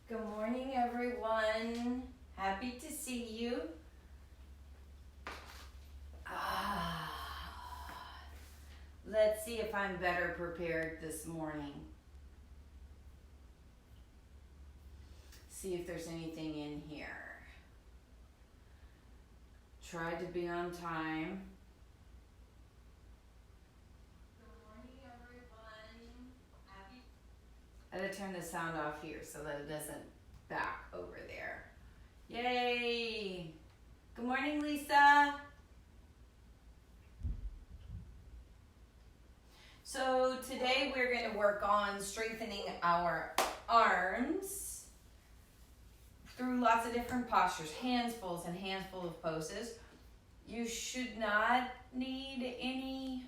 Good morning, everyone. Happy to see you. Let's see if I'm better prepared this morning. See if there's anything in here. Tried to be on time. Good morning, everyone. I gotta turn the sound off here so that it doesn't back over there. Yay! Good morning, Lisa. So today we're going to work on strengthening our arms through lots of different postures, handfuls and handful of poses. You should not need any,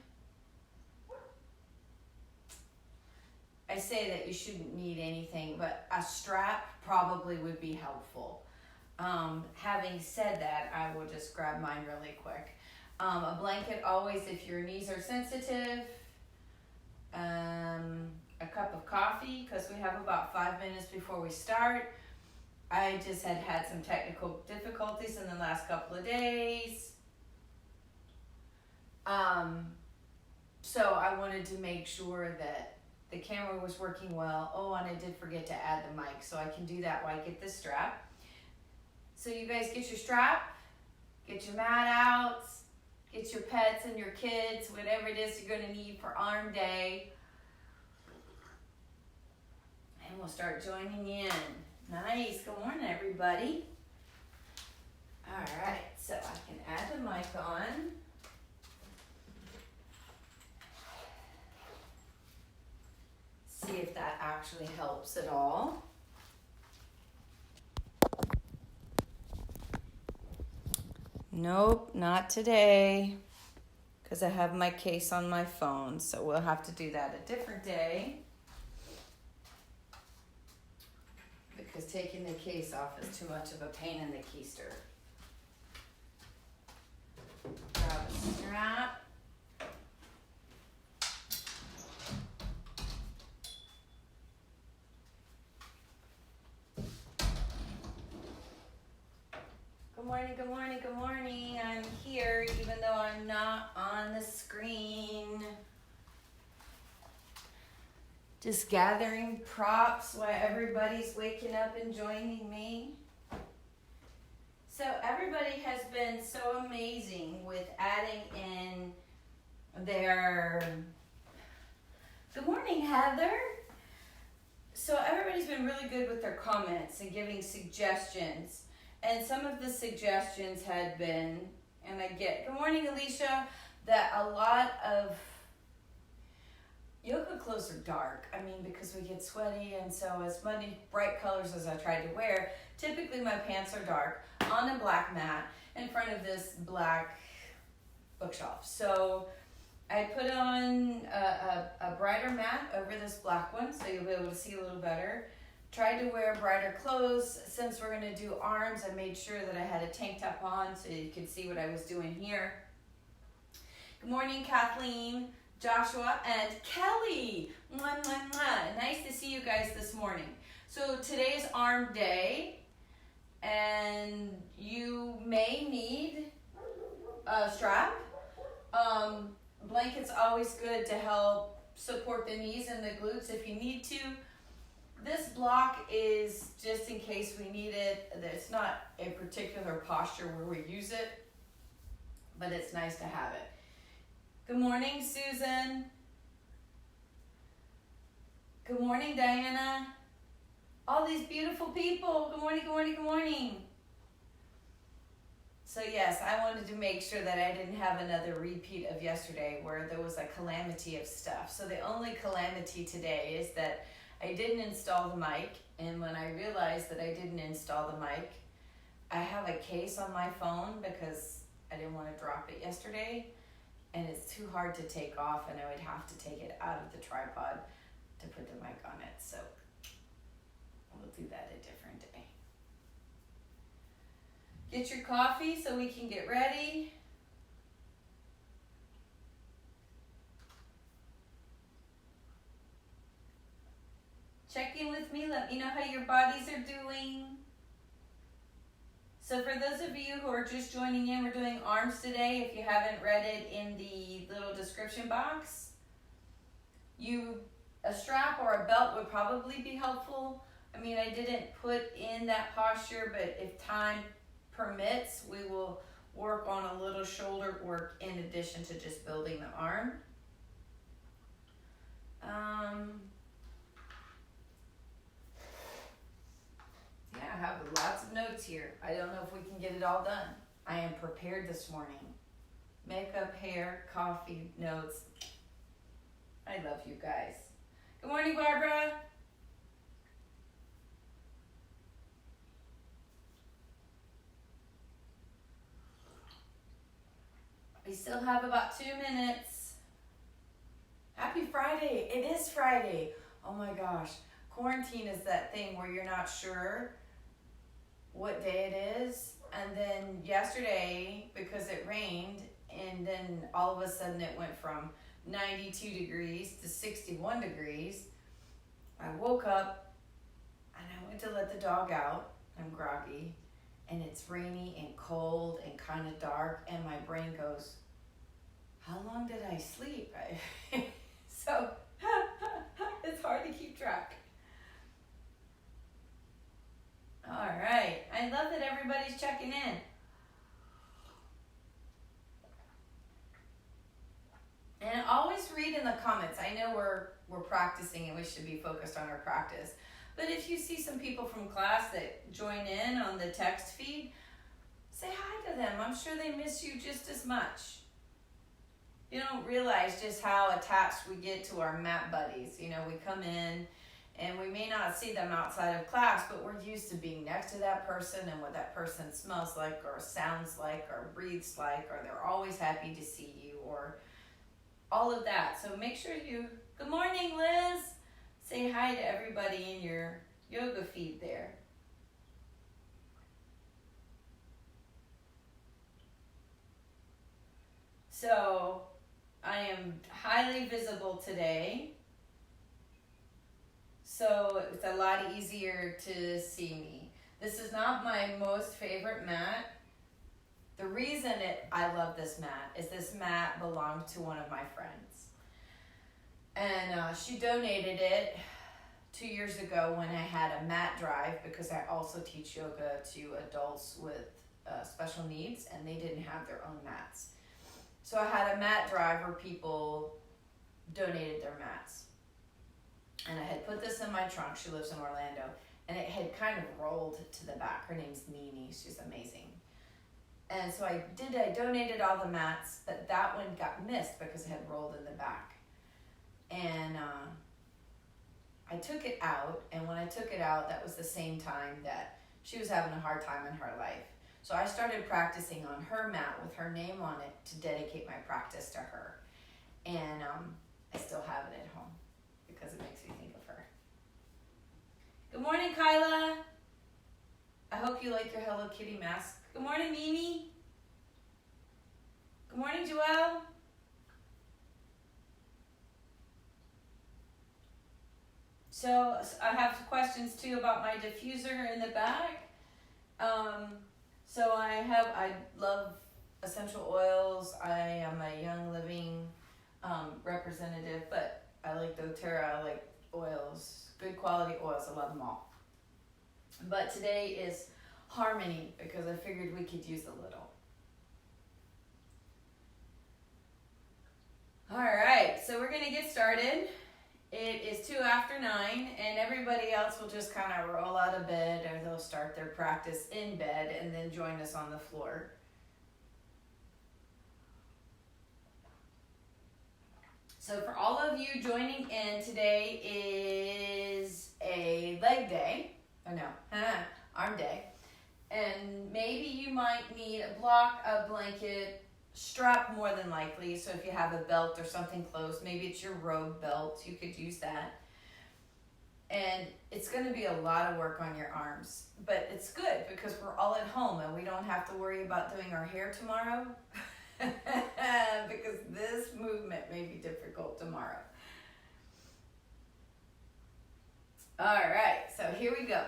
I say that you shouldn't need anything, but a strap probably would be helpful. Having said that, I will just grab mine really quick. A blanket always if your knees are sensitive. A cup of coffee because we have about 5 minutes before we start. I just had some technical difficulties in the last couple of days. So I wanted to make sure that the camera was working well. Oh, and I did forget to add the mic, so I can do that while I get this strap. So you guys get your strap, get your mat out, get your pets and your kids, whatever it is you're going to need for arm day. And we'll start joining in. Nice. Good morning, everybody. All right, so I can add the mic on. See if that actually helps at all. Nope, not today, because I have my case on my phone, so we'll have to do that a different day, because taking the case off is too much of a pain in the keister. Grab a strap. Good morning, good morning, good morning. I'm here even though I'm not on the screen. Just gathering props while everybody's waking up and joining me. So everybody has been so amazing with adding in their... Good morning, Heather. So everybody's been really good with their comments and giving suggestions. And some of the suggestions had been, and I get, good morning, Alicia, that a lot of yoga clothes are dark. I mean, because we get sweaty, and so as many bright colors as I tried to wear, typically my pants are dark on a black mat in front of this black bookshelf. So I put on a brighter mat over this black one, so you'll be able to see a little better. Tried to wear brighter clothes. Since we're going to do arms, I made sure that I had a tank top on so you could see what I was doing here. Good morning, Kathleen, Joshua, and Kelly. Mwah, mwah, mwah. Nice to see you guys this morning. So today's arm day, and you may need a strap. Blanket's always good to help support the knees and the glutes if you need to. This block is just in case we need it. It's not a particular posture where we use it, but it's nice to have it. Good morning, Susan. Good morning, Diana. All these beautiful people. Good morning, good morning, good morning. So yes, I wanted to make sure that I didn't have another repeat of yesterday where there was a calamity of stuff. So the only calamity today is that I didn't install the mic, and when I realized that I didn't install the mic, I have a case on my phone because I didn't want to drop it yesterday, and it's too hard to take off, and I would have to take it out of the tripod to put the mic on it, so we'll do that a different day. Get your coffee so we can get ready. Check in with me. Let me know how your bodies are doing. So for those of you who are just joining in, we're doing arms today. If you haven't read it in the little description box, a strap or a belt would probably be helpful. I mean, I didn't put in that posture, but if time permits, we will work on a little shoulder work in addition to just building the arm. Yeah, I have lots of notes here. I don't know if we can get it all done. I am prepared this morning. Makeup, hair, coffee, notes. I love you guys. Good morning, Barbara. We still have about 2 minutes. Happy Friday. It is Friday. Oh my gosh. Quarantine is that thing where you're not sure what day it is. And then yesterday, because it rained, and then all of a sudden it went from 92 degrees to 61 degrees. I woke up and I went to let the dog out. I'm groggy. And it's rainy and cold and kind of dark. And my brain goes, how long did I sleep? So it's hard to keep track. All right. I love that everybody's checking in. And always read in the comments. I know we're practicing and we should be focused on our practice. But if you see some people from class that join in on the text feed, say hi to them. I'm sure they miss you just as much. You don't realize just how attached we get to our mat buddies. You know, we come in and we may not see them outside of class, but we're used to being next to that person and what that person smells like or sounds like or breathes like, or they're always happy to see you, or all of that. So make sure you, good morning, Liz. Say hi to everybody in your yoga feed there. So I am highly visible today. So it's a lot easier to see me. This is not my most favorite mat. The reason I love this mat is this mat belonged to one of my friends. And she donated it 2 years ago when I had a mat drive, because I also teach yoga to adults with special needs, and they didn't have their own mats. So I had a mat drive where people donated their mats. And I had put this in my trunk. She lives in Orlando. And it had kind of rolled to the back. Her name's Nini. She's amazing. And so I donated all the mats, but that one got missed because it had rolled in the back. And I took it out, and when I took it out, that was the same time that she was having a hard time in her life. So I started practicing on her mat with her name on it to dedicate my practice to her. And I still have it at home because it makes me think of her. Good morning, Kyla. I hope you like your Hello Kitty mask. Good morning, Mimi. Good morning, Joelle. So I have questions too about my diffuser in the back. So I love essential oils. I am a Young Living representative, but I like doTERRA, I like oils, good quality oils. I love them all. But today is Harmony because I figured we could use a little. All right, so we're gonna get started. It is 2 after 9, and everybody else will just kind of roll out of bed, or they'll start their practice in bed and then join us on the floor. So for all of you joining in, today is a leg day. Oh no, arm day. And maybe you might need a block, a blanket, strap more than likely. So if you have a belt or something close, maybe it's your robe belt, you could use that. And it's going to be a lot of work on your arms, but it's good because we're all at home and we don't have to worry about doing our hair tomorrow because this movement may be difficult tomorrow. All right, so here we go.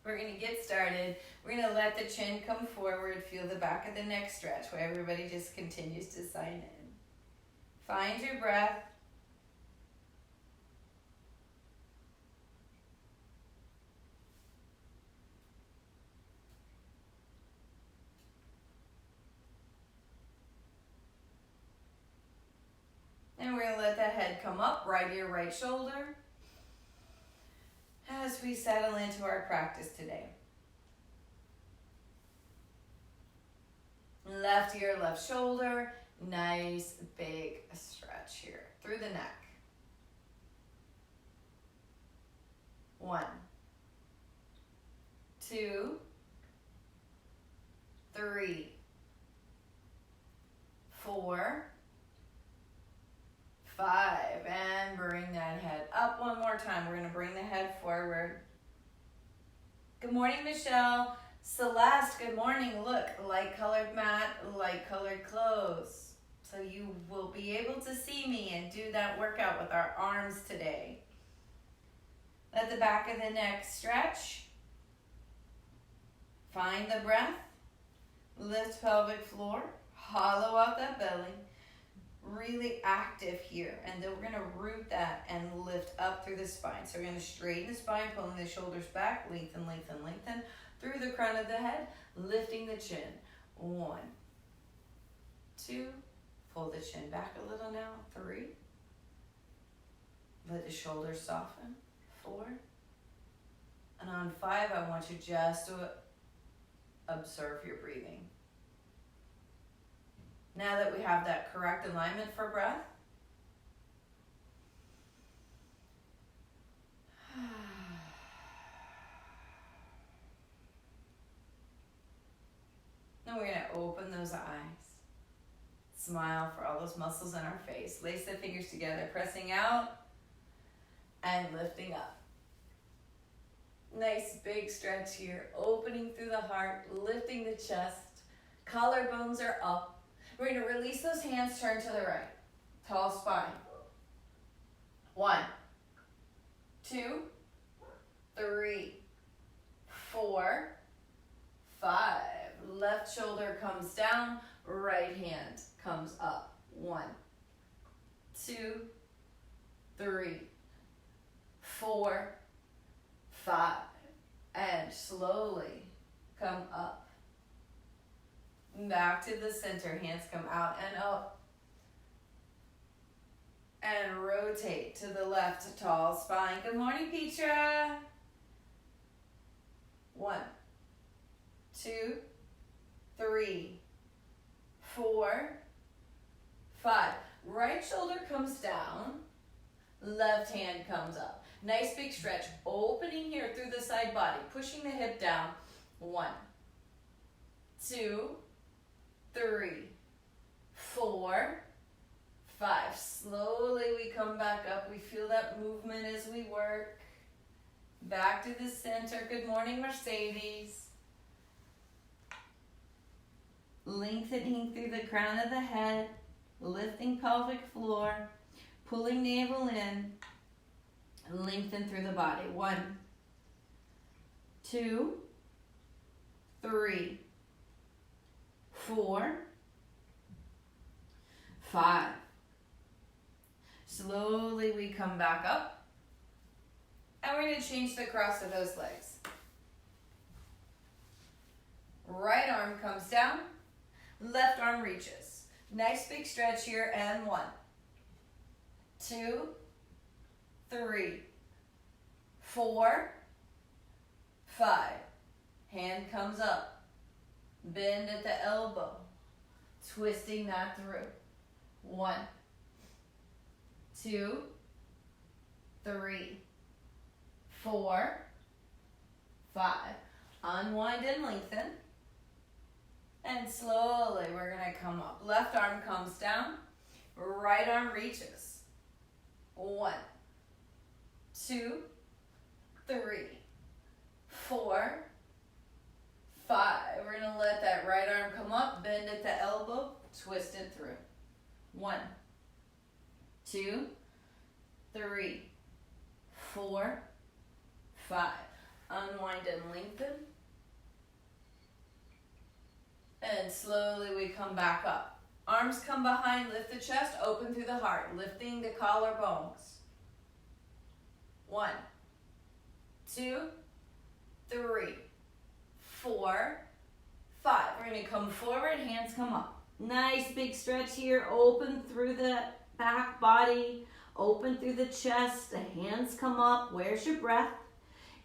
We're gonna get started. We're gonna let the chin come forward, feel the back of the neck stretch where everybody just continues to sign in. Find your breath. And we're gonna let that head come up, right ear, right shoulder, as we settle into our practice today. Left ear, left shoulder, nice big stretch here through the neck. 1, 2, 3, 4, 5, and bring that head up one more time. We're gonna bring the head forward. Good morning, Michelle. Celeste, good morning. Look, light colored mat, light colored clothes. So you will be able to see me and do that workout with our arms today. Let the back of the neck stretch. Find the breath. Lift pelvic floor. Hollow out that belly. Really active here. And then we're going to root that and lift up through the spine. So we're going to straighten the spine, pulling the shoulders back, lengthen, lengthen, lengthen. Through the crown of the head, lifting the chin. 1, 2, pull the chin back a little now. 3, let the shoulders soften. 4, and on 5, I want you just to observe your breathing. Now that we have that correct alignment for breath, now we're going to open those eyes. Smile for all those muscles in our face. Lace the fingers together, pressing out and lifting up. Nice big stretch here, opening through the heart, lifting the chest. Collarbones are up. We're going to release those hands, turn to the right. Tall spine. 1, 2, 3, 4, 5. Left shoulder comes down, right hand comes up. 1, 2, 3, 4, 5. And slowly come up. Back to the center, hands come out and up. And rotate to the left, tall spine. Good morning, Petra. 1, 2, 3, 4, 5. Right shoulder comes down, left hand comes up. Nice big stretch, opening here through the side body, pushing the hip down. 1, 2, 3, 4, 5. Slowly we come back up. We feel that movement as we work. Back to the center. Good morning, Mercedes. Lengthening through the crown of the head, lifting pelvic floor, pulling navel in, lengthen through the body. 1, 2, 3, 4, 5. Slowly we come back up. And we're going to change the cross of those legs. Right arm comes down. Left arm reaches. Nice big stretch here. And 1, 2, 3, 4, 5. Hand comes up. Bend at the elbow. Twisting that through. 1, 2, 3, 4, 5. Unwind and lengthen. And slowly we're going to come up. Left arm comes down. Right arm reaches. 1, 2, 3, 4, 5. We're going to let that right arm come up. Bend at the elbow. Twist it through. 1, 2, 3, 4, 5. Unwind and lengthen. And slowly we come back up. Arms come behind, lift the chest, open through the heart, lifting the collarbones. 1, 2, 3, 4, 5. We're going to come forward, hands come up. Nice big stretch here. Open through the back body, open through the chest, the hands come up. Where's your breath?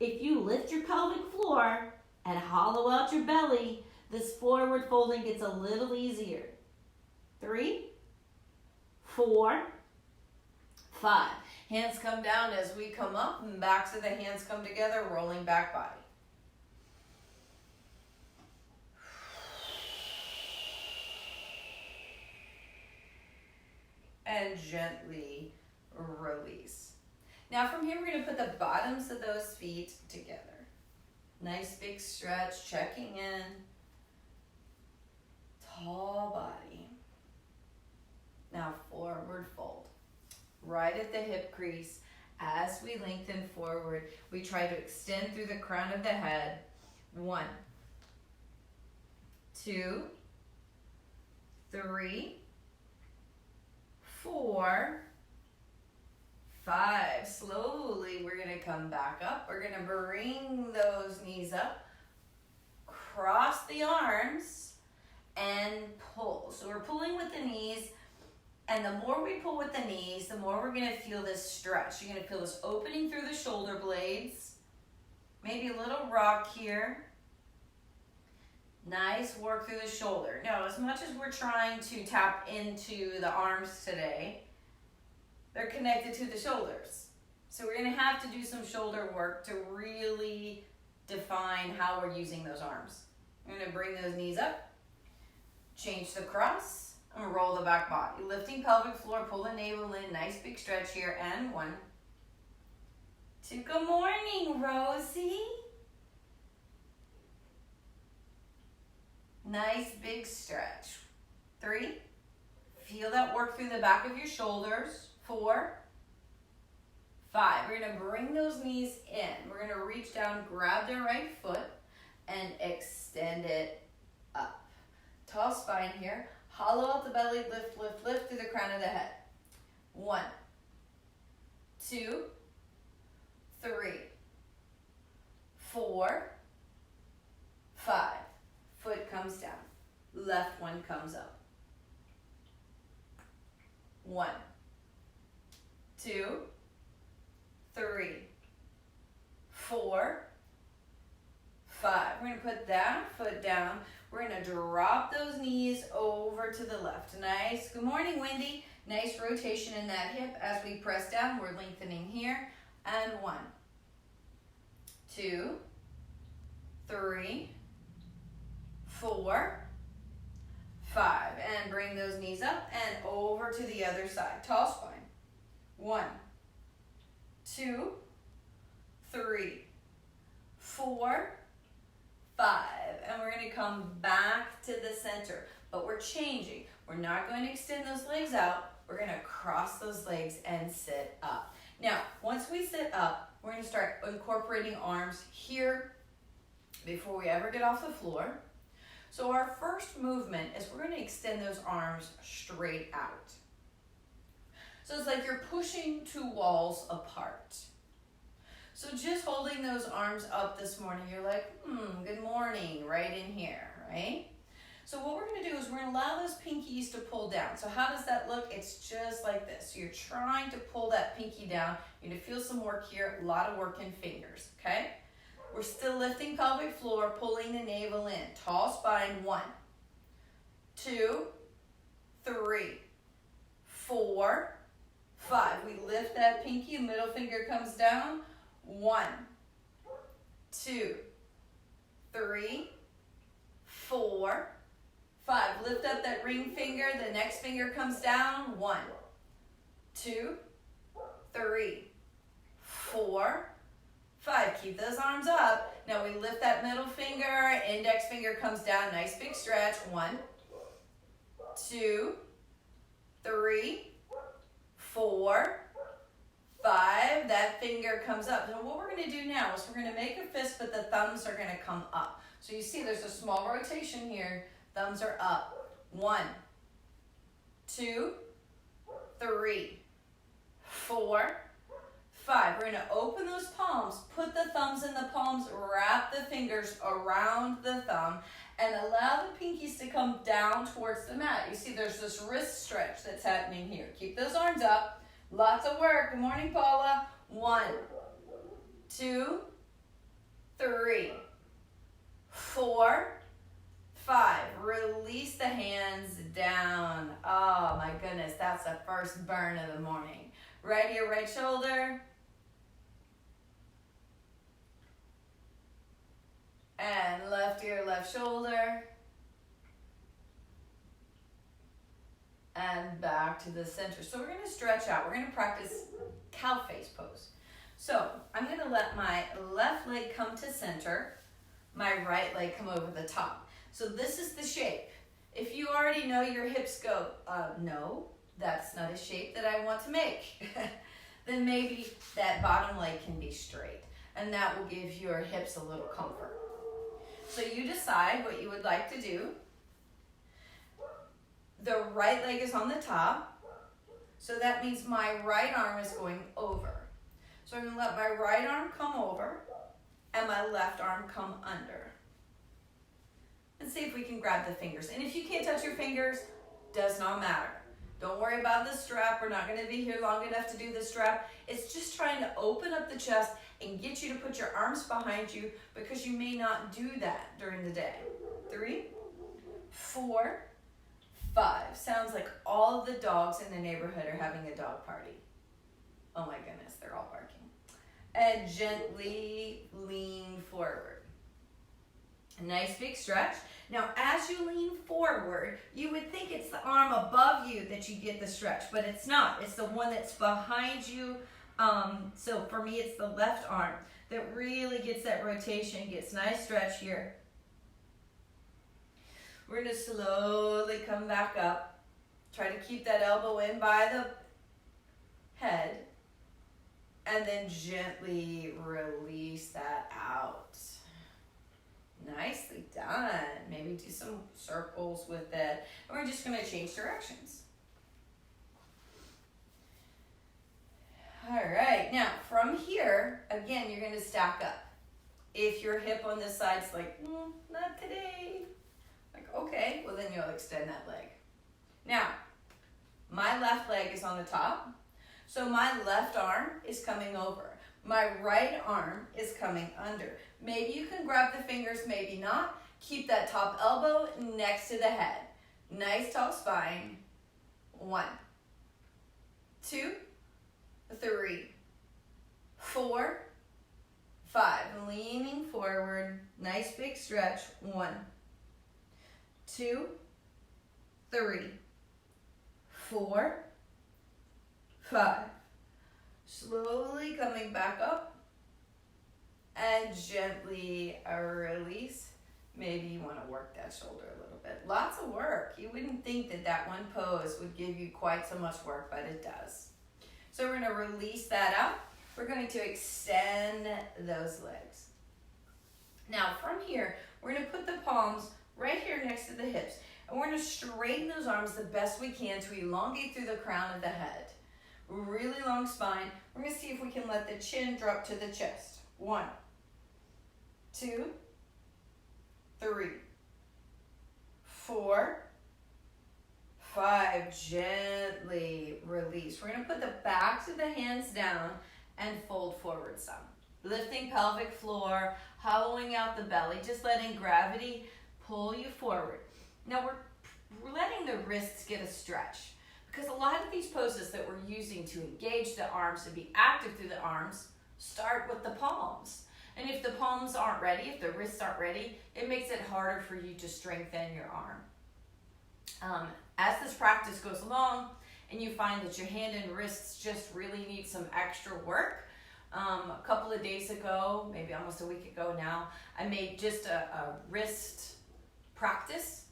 If you lift your pelvic floor and hollow out your belly, this forward folding gets a little easier. 3, 4, 5. Hands come down as we come up, and backs of the hands come together, rolling back body. And gently release. Now from here, we're going to put the bottoms of those feet together. Nice big stretch, checking in. Tall body. Now forward fold. Right at the hip crease. As we lengthen forward, we try to extend through the crown of the head. 1, 2, 3, 4, 5. Slowly, we're going to come back up. We're going to bring those knees up, cross the arms, and pull. So we're pulling with the knees, and the more we pull with the knees, the more we're going to feel this stretch. You're going to feel this opening through the shoulder blades, maybe a little rock here. Nice work through the shoulder. Now, as much as we're trying to tap into the arms today, they're connected to the shoulders. So we're going to have to do some shoulder work to really define how we're using those arms. We're going to bring those knees up, change the cross, and roll the back body. Lifting pelvic floor, pull the navel in, nice big stretch here, and 1, 2. Good morning, Rosie. Nice big stretch. 3. Feel that work through the back of your shoulders. 4, 5. We're going to bring those knees in. We're going to reach down, grab the right foot, and extend it up. Tall spine here. Hollow out the belly, lift, lift, lift through the crown of the head. 1, 2, 3, 4, 5. Foot comes down. Left one comes up. 1, 2, 3, 4, 5. We're going to put that foot down. We're going to drop those knees over to the left. Nice. Good morning, Wendy. Nice rotation in that hip. As we press down, we're lengthening here. And 1, 2, 3, 4, 5. And bring those knees up and over to the other side. Tall spine. 1, 2, 3, 4, 5. And we're going to come back to the center. But we're changing. We're not going to extend those legs out. We're going to cross those legs and sit up. Now, once we sit up, we're going to start incorporating arms here before we ever get off the floor. So our first movement is we're going to extend those arms straight out. So it's like you're pushing 2 walls apart. So just holding those arms up this morning, you're like, good morning, right in here, right? So what we're going to do is we're going to allow those pinkies to pull down. So how does that look? It's just like this. So you're trying to pull that pinky down. You're going to feel some work here, a lot of work in fingers, okay? We're still lifting pelvic floor, pulling the navel in. Tall spine, 1, 2, 3, 4, 5. We lift that pinky, middle finger comes down. 1, 2, 3, 4, 5. Lift up that ring finger, the next finger comes down. 1, 2, 3, 4, 5. Keep those arms up. Now we lift that middle finger, index finger comes down, nice big stretch. 1, 2, 3, 4, 5, that finger comes up. So what we're gonna do now is we're gonna make a fist, but the thumbs are gonna come up. So you see there's a small rotation here. Thumbs are up. 1, 2, 3, 4, 5. We're gonna open those palms, put the thumbs in the palms, wrap the fingers around the thumb, and allow the pinkies to come down towards the mat. You see there's this wrist stretch that's happening here. Keep those arms up. Lots of work. Good morning, Paula. 1, 2, 3, 4, 5. Release the hands down. Oh my goodness, that's the first burn of the morning. Right ear, right shoulder. And left ear, left shoulder. And back to the center. So we're going to stretch out. We're going to practice cow face pose. So I'm going to let my left leg come to center, my right leg come over the top. So this is the shape. If you already know your hips go, no, that's not a shape that I want to make, then maybe that bottom leg can be straight. And that will give your hips a little comfort. So you decide what you would like to do. The right leg is on the top, so that means my right arm is going over. So I'm going to let my right arm come over and my left arm come under. And see if we can grab the fingers. And if you can't touch your fingers, does not matter. Don't worry about the strap. We're not going to be here long enough to do the strap. It's just trying to open up the chest and get you to put your arms behind you because you may not do that during the day. 3, 4, 5. Sounds like all of the dogs in the neighborhood are having a dog party. Oh my goodness, they're all barking. And gently lean forward. A nice big stretch. Now, as you lean forward, you would think it's the arm above you that you get the stretch, but it's not. It's the one that's behind you. So for me, it's the left arm that really gets that rotation, gets nice stretch here. We're going to slowly come back up. Try to keep that elbow in by the head. And then gently release that out. Nicely done. Maybe do some circles with it. And we're just going to change directions. All right. Now, from here, again, you're going to stack up. If your hip on this side's like, not today. Like, okay, well then you'll extend that leg. Now, my left leg is on the top. So my left arm is coming over. My right arm is coming under. Maybe you can grab the fingers, maybe not. Keep that top elbow next to the head. Nice tall spine. 1, 2, 3, 4, 5. Leaning forward. Nice big stretch. 1, 2, 3, 4, 5. Slowly coming back up and gently release. Maybe you want to work that shoulder a little bit. Lots of work. You wouldn't think that that one pose would give you quite so much work, but it does. So we're going to release that out. We're going to extend those legs. Now from here, we're going to put the palms right here next to the hips. And we're going to straighten those arms the best we can to elongate through the crown of the head. Really long spine. We're going to see if we can let the chin drop to the chest. 1, 2, 3, 4, 5. Gently release. We're going to put the backs of the hands down and fold forward some. Lifting pelvic floor, hollowing out the belly, just letting gravity pull you forward. Now we're letting the wrists get a stretch because a lot of these poses that we're using to engage the arms and be active through the arms start with the palms. And if the palms aren't ready, if the wrists aren't ready, it makes it harder for you to strengthen your arm. As this practice goes along and you find that your hand and wrists just really need some extra work, a couple of days ago, maybe almost a week ago now, I made just a wrist practice.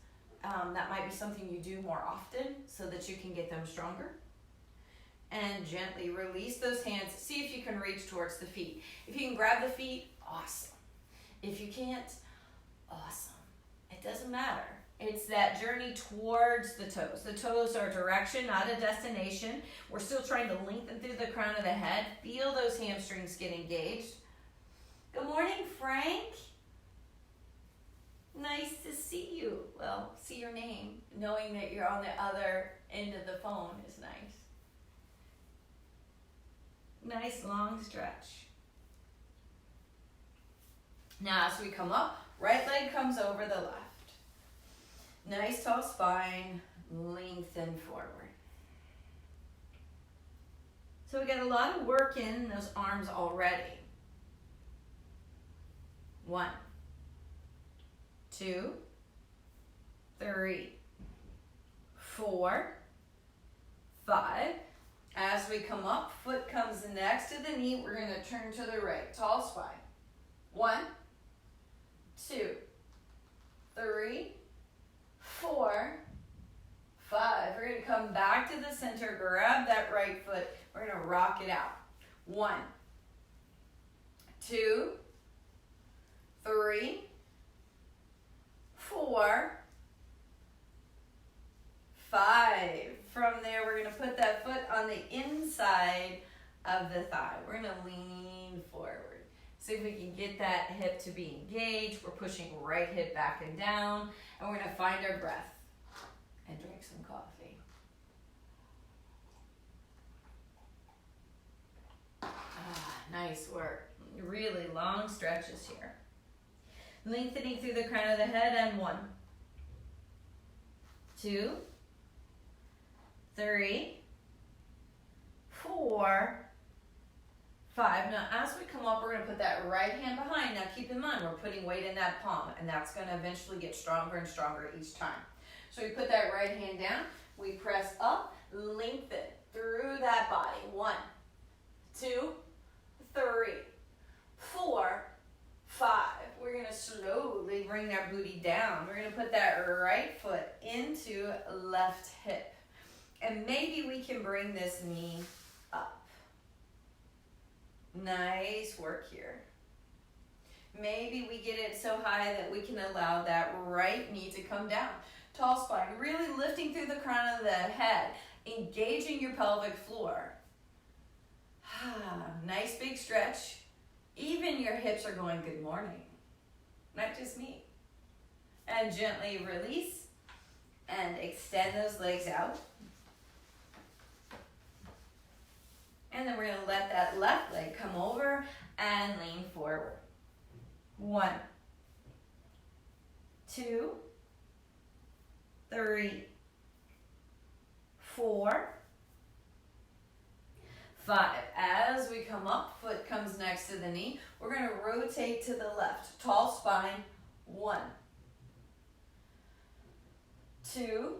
That might be something you do more often so that you can get them stronger. and gently release those hands. See if you can reach towards the feet. If you can grab the feet, awesome. If you can't, awesome. It doesn't matter. It's that journey towards the toes. The toes are direction, not a destination. We're still trying to lengthen through the crown of the head. Feel those hamstrings get engaged. Good morning, Frank. Nice to see you. Well, see your name. Knowing that you're on the other end of the phone is nice. Nice long stretch. Now as we come up, right leg comes over the left. Nice tall spine, lengthen forward. So we got a lot of work in those arms already. 1, 2, 3, 4, 5. As we come up, foot comes next to the knee. We're going to turn to the right. Tall spine. 1, 2, 3, 4, 5. We're going to come back to the center. Grab that right foot. We're going to rock it out. 1, 2, 3, 4, 5. From there, we're going to put that foot on the inside of the thigh. We're going to lean forward. See if we can get that hip to be engaged. We're pushing right hip back and down. And we're going to find our breath and drink some coffee. Nice work. Really long stretches here. Lengthening through the crown of the head, and 1, 2, 3, 4, 5. Now as we come up, we're going to put that right hand behind. Now keep in mind, we're putting weight in that palm, and that's going to eventually get stronger and stronger each time. So we put that right hand down, we press up, lengthen through that body. 1, 2, 3, 4, 5. We're going to slowly bring that booty down. We're going to put that right foot into left hip. And maybe we can bring this knee up. Nice work here. Maybe we get it so high that we can allow that right knee to come down. Tall spine, really lifting through the crown of the head, engaging your pelvic floor. Nice big stretch. Even your hips are going good morning. Not just me. And gently release and extend those legs out. And then we're going to let that left leg come over and lean forward. 1, 2, 3, 4, 5. As we come up, foot comes next to the knee. We're going to rotate to the left. Tall spine. 1, 2,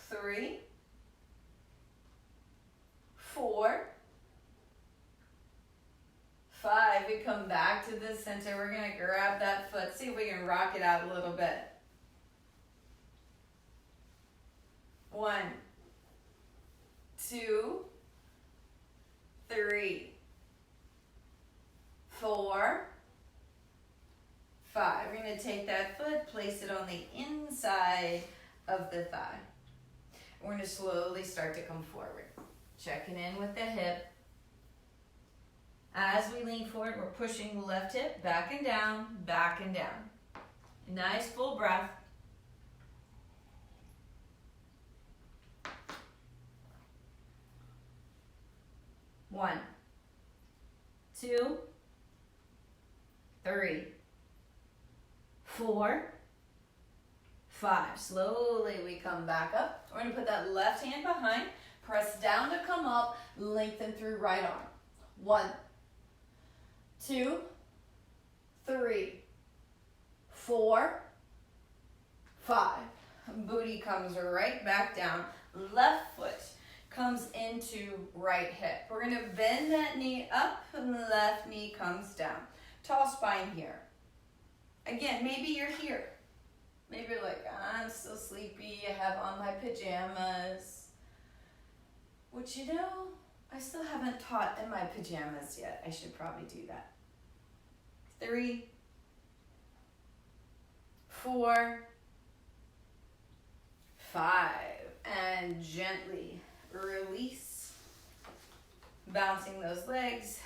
3, 4, 5. We come back to the center. We're going to grab that foot. See if we can rock it out a little bit. 1, 2, 3, 4, 5. We're going to take that foot, place it on the inside of the thigh. We're going to slowly start to come forward. Checking in with the hip. As we lean forward, we're pushing the left hip back and down, back and down. Nice full breath. One, 2, 3, 4, 5. Slowly we come back up. We're going to put that left hand behind. Press down to come up. Lengthen through right arm. 1, 2, 3, 4, 5. Booty comes right back down. Left foot comes into right hip. We're going to bend that knee up and the left knee comes down. Tall spine here. Again, maybe you're here. Maybe you're like, I'm still sleepy. I have on my pajamas. which, you know, I still haven't taught in my pajamas yet. I should probably do that. 3, 4, 5, and gently release, bouncing those legs,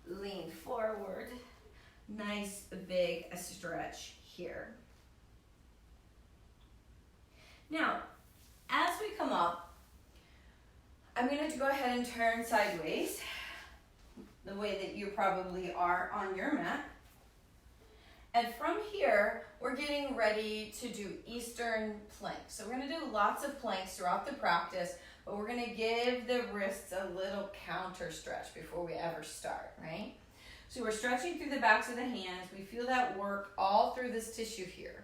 lean forward, nice big stretch here. Now, as we come up, I'm going to go ahead and turn sideways, the way that you probably are on your mat. And from here, we're getting ready to do Eastern planks. So we're going to do lots of planks throughout the practice, but we're going to give the wrists a little counter stretch before we ever start, right? So we're stretching through the backs of the hands. We feel that work all through this tissue here.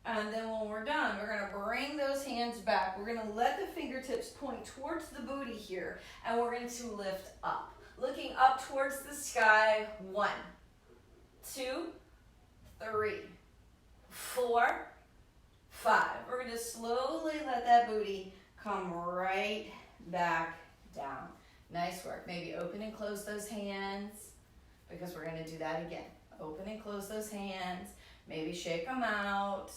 And then when we're done, we're going to bring those hands back. We're going to let the fingertips point towards the booty here, and we're going to lift up. Looking up towards the sky. 1, 2, 3, 4, 5. We're going to slowly let that booty come right back down. Nice work. Maybe open and close those hands, because we're going to do that again. Open and close those hands. Maybe shake them out.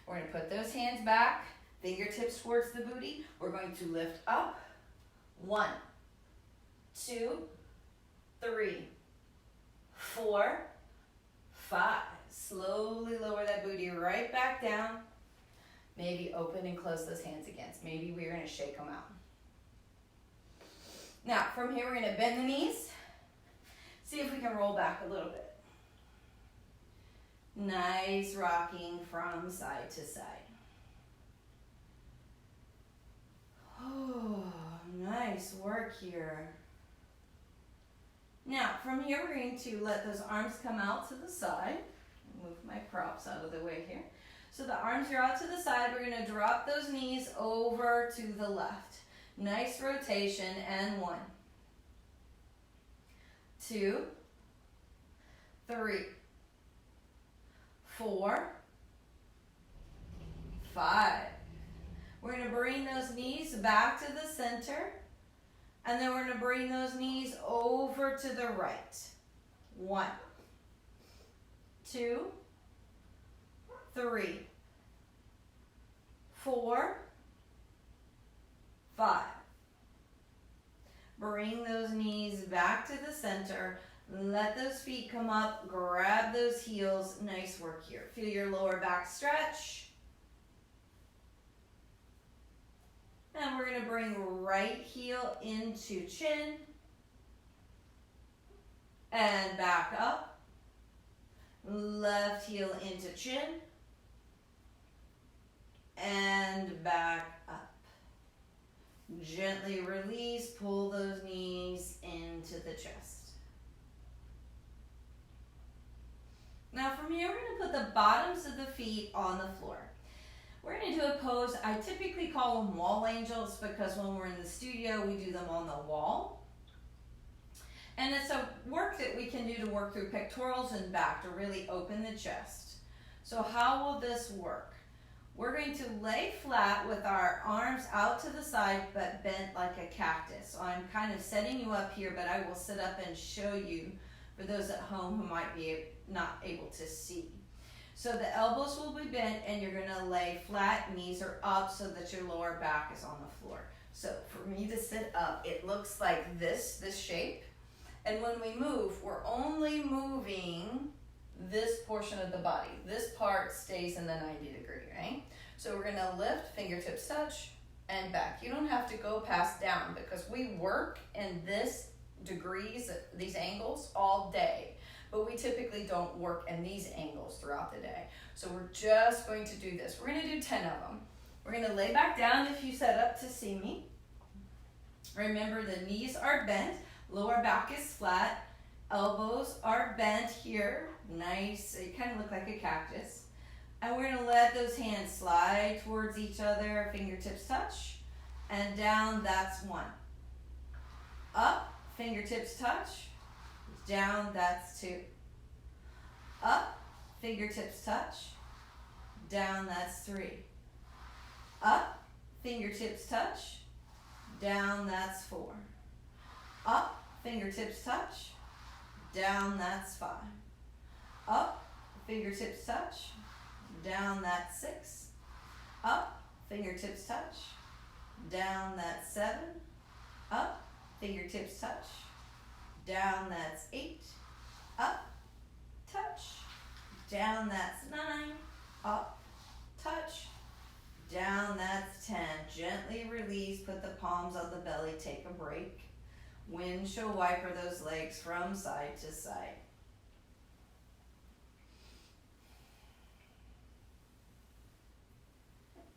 We're going to put those hands back, fingertips towards the booty. We're going to lift up. 1, 2, 3, 4, 5. Slowly lower that booty right back down. Maybe open and close those hands again. Maybe we're going to shake them out. Now, from here, we're going to bend the knees. See if we can roll back a little bit. Nice rocking from side to side. Oh, nice work here. Now, from here, we're going to let those arms come out to the side. Move my props out of the way here. So the arms are out to the side. We're going to drop those knees over to the left. Nice rotation, and 1, 2, 3, 4, 5. We're going to bring those knees back to the center, and then we're going to bring those knees over to the right. 1, 2, 3, 4, 5. Bring those knees back to the center. Let those feet come up. Grab those heels. Nice work here. Feel your lower back stretch. And we're going to bring right heel into chin. And back up. Left heel into chin. And back up. Gently release, pull those knees into the chest. Now from here, we're going to put the bottoms of the feet on the floor. We're going to do a pose, I typically call them wall angels, because when we're in the studio, we do them on the wall. And it's a work that we can do to work through pectorals and back to really open the chest. So how will this work? We're going to lay flat with our arms out to the side but bent like a cactus. So I'm kind of setting you up here, but I will sit up and show you for those at home who might be not able to see. So the elbows will be bent and you're going to lay flat, knees are up so that your lower back is on the floor. So for me to sit up, it looks like this shape. And when we move, we're only moving this portion of the body. This part stays in the 90 degree, right? So we're gonna lift, fingertips touch, and back. You don't have to go past down because we work in this degrees, these angles all day, but we typically don't work in these angles throughout the day. So we're just going to do this. We're gonna do 10 of them. We're gonna lay back down if you set up to see me. Remember the knees are bent, lower back is flat, elbows are bent here. Nice, you kind of look like a cactus. And we're gonna let those hands slide towards each other, fingertips touch, and down, that's 1. Up, fingertips touch, down, that's 2. Up, fingertips touch, down, that's 3. Up, fingertips touch, down, that's 4. Up, fingertips touch, down, that's 5. Up, fingertips touch, down, that's 6. Up, fingertips touch, down, that's 7. Up, fingertips touch, down, that's 8. Up, touch, down, that's 9. Up, touch, down, that's 10. Gently release, put the palms on the belly, take a break. Windshield wiper those legs from side to side.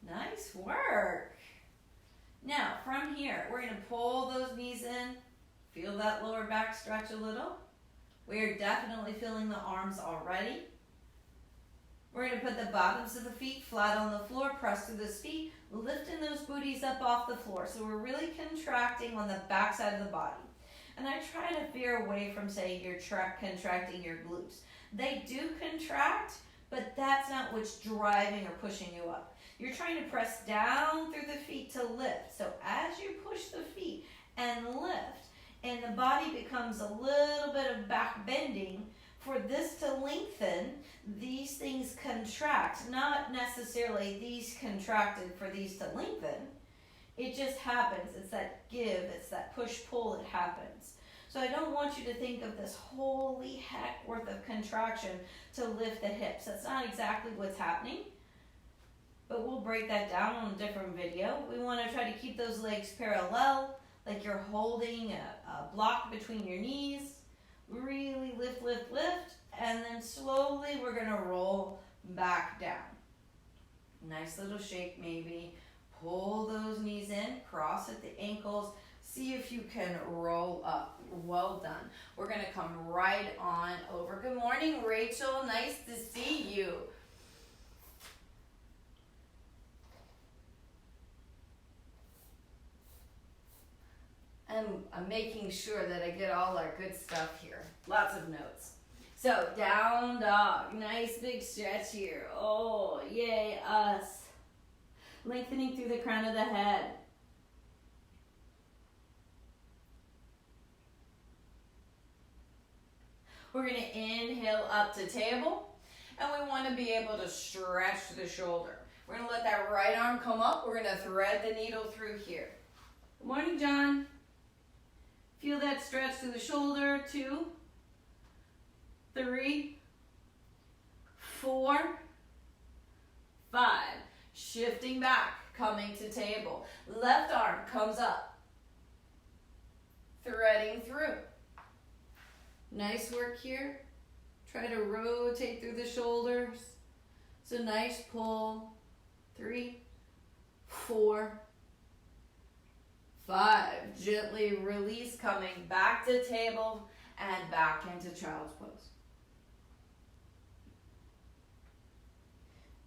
Nice work. Now, from here, we're going to pull those knees in. Feel that lower back stretch a little. We are definitely feeling the arms already. We're going to put the bottoms of the feet flat on the floor, press through those feet, lifting those booties up off the floor. So we're really contracting on the back side of the body. And I try to veer away from saying you're contracting your glutes. They do contract, but that's not what's driving or pushing you up. You're trying to press down through the feet to lift. So as you push the feet and lift, and the body becomes a little bit of back bending, for this to lengthen, these things contract. Not necessarily these contracted for these to lengthen. It just happens. It's that give, it's that push-pull that happens. So I don't want you to think of this holy heck worth of contraction to lift the hips. That's not exactly what's happening. But we'll break that down on a different video. We want to try to keep those legs parallel, like you're holding a block between your knees. Really lift, lift, lift, and then slowly we're going to roll back down. Nice little shake maybe. Pull those knees in, cross at the ankles. See if you can roll up. Well done. We're going to come right on over. Good morning, Rachel. Nice to see you. And I'm making sure that I get all our good stuff here. Lots of notes. So, down dog. Nice big stretch here. Oh, yay, us. Lengthening through the crown of the head. We're going to inhale up to table. And we want to be able to stretch the shoulder. We're going to let that right arm come up. We're going to thread the needle through here. Good morning, John. Feel that stretch through the shoulder. 2, 3, 4, 5. Shifting back, coming to table. Left arm comes up. Threading through. Nice work here. Try to rotate through the shoulders. So nice pull. 3, 4, 5. Gently release, coming back to table and back into child's pose.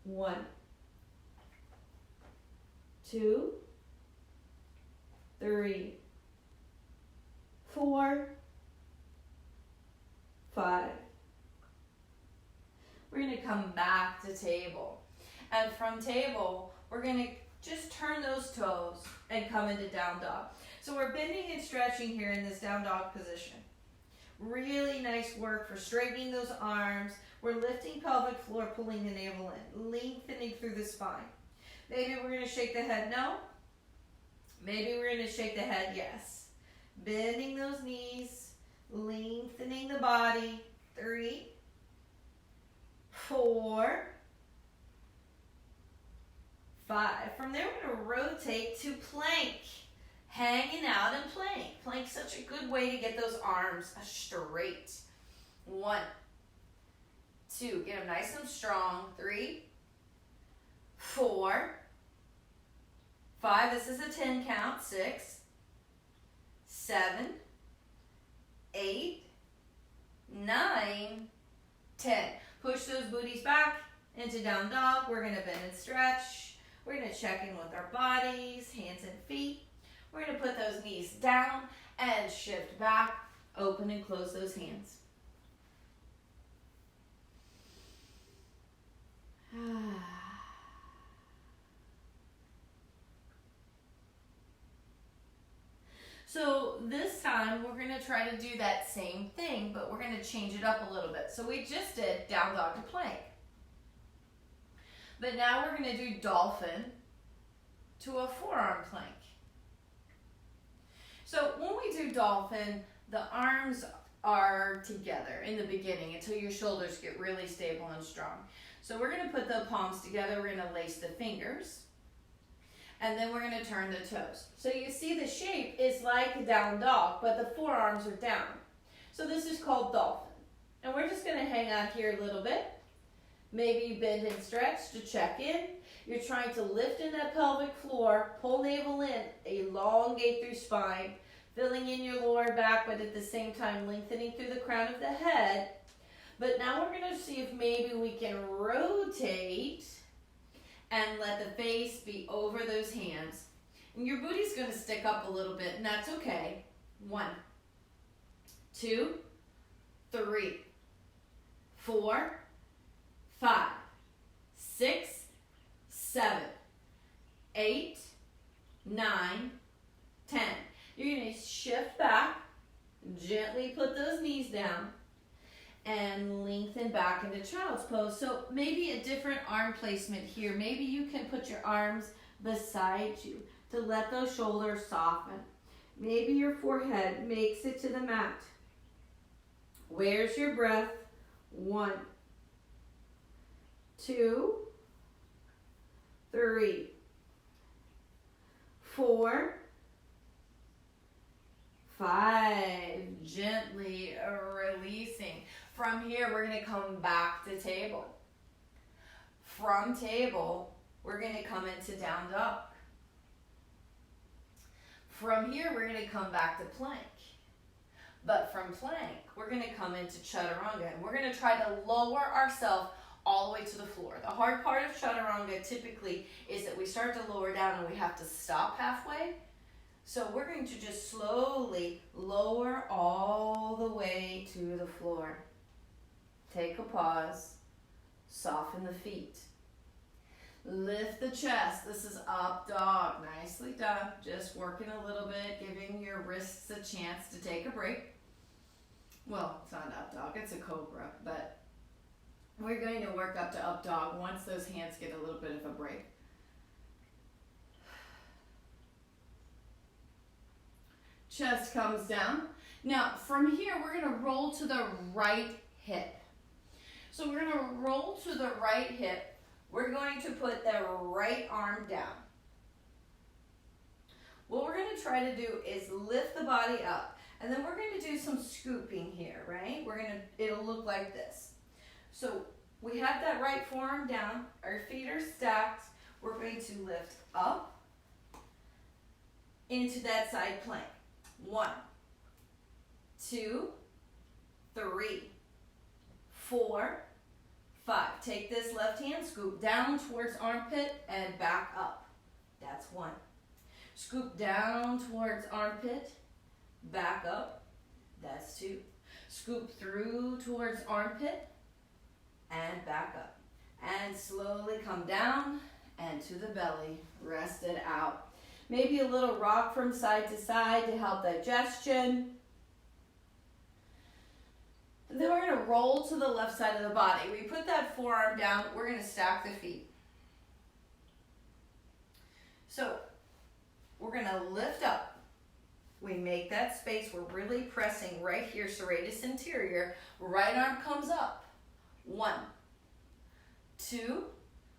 1, 2, 3, 4, 5. We're going to come back to table. And from table, we're going to just turn those toes and come into down dog. So we're bending and stretching here in this down dog position. Really nice work for straightening those arms. We're lifting pelvic floor, pulling the navel in, lengthening through the spine. Maybe we're going to shake the head, no. Maybe we're going to shake the head, yes. Bending those knees, lengthening the body. 3, 4, 5. From there, we're going to rotate to plank. Hanging out in plank. Plank's such a good way to get those arms straight. 1, 2. Get them nice and strong. 3, 4, 5. This is a 10 count. 6, 7, 8, 9, 10. Push those booties back into down dog. We're going to bend and stretch. We're going to check in with our bodies, hands and feet. We're going to put those knees down and shift back. Open and close those hands. So this time we're going to try to do that same thing, but we're going to change it up a little bit. So we just did down dog to plank. But now we're going to do dolphin to a forearm plank. So when we do dolphin, the arms are together in the beginning until your shoulders get really stable and strong. So we're going to put the palms together, we're going to lace the fingers, and then we're going to turn the toes. So you see the shape is like a down dog, but the forearms are down. So this is called dolphin. And we're just going to hang out here a little bit. Maybe bend and stretch to check in. You're trying to lift in that pelvic floor, pull navel in, elongate through spine, filling in your lower back, but at the same time lengthening through the crown of the head. But now we're going to see if maybe we can rotate and let the face be over those hands. And your booty's going to stick up a little bit, and that's okay. 1, 2, 3, 4, 5, 6, 7, 8, 9, 10. You're going to shift back, gently put those knees down, and lengthen back into child's pose. So maybe a different arm placement here. Maybe you can put your arms beside you to let those shoulders soften. Maybe your forehead makes it to the mat. Where's your breath? 1, 2, 3, 4, 5. Gently releasing. From here, we're going to come back to table. From table, we're going to come into down dog. From here, we're going to come back to plank. But from plank, we're going to come into chaturanga. And we're going to try to lower ourselves all the way to the floor. The hard part of chaturanga typically is that we start to lower down and we have to stop halfway. So we're going to just slowly lower all the way to the floor. Take a pause. Soften the feet. Lift the chest. This is up dog. Nicely done. Just working a little bit, giving your wrists a chance to take a break. Well, it's not up dog, it's a cobra, but we're going to work up to up dog once those hands get a little bit of a break. Chest comes down. Now, from here, we're going to roll to the right hip. So we're going to roll to the right hip. We're going to put the right arm down. What we're going to try to do is lift the body up. And then we're going to do some scooping here, right? It'll look like this. So we have that right forearm down. Our feet are stacked. We're going to lift up into that side plank. 1, 2, 3, 4, 5. Take this left hand, scoop down towards armpit and back up. That's 1. Scoop down towards armpit, back up. That's 2. Scoop through towards armpit and back up. And slowly come down and to the belly. Rest it out. Maybe a little rock from side to side to help digestion. And then we're going to roll to the left side of the body. We put that forearm down. We're going to stack the feet. So we're going to lift up. We make that space. We're really pressing right here, serratus anterior. Right arm comes up. 1, 2,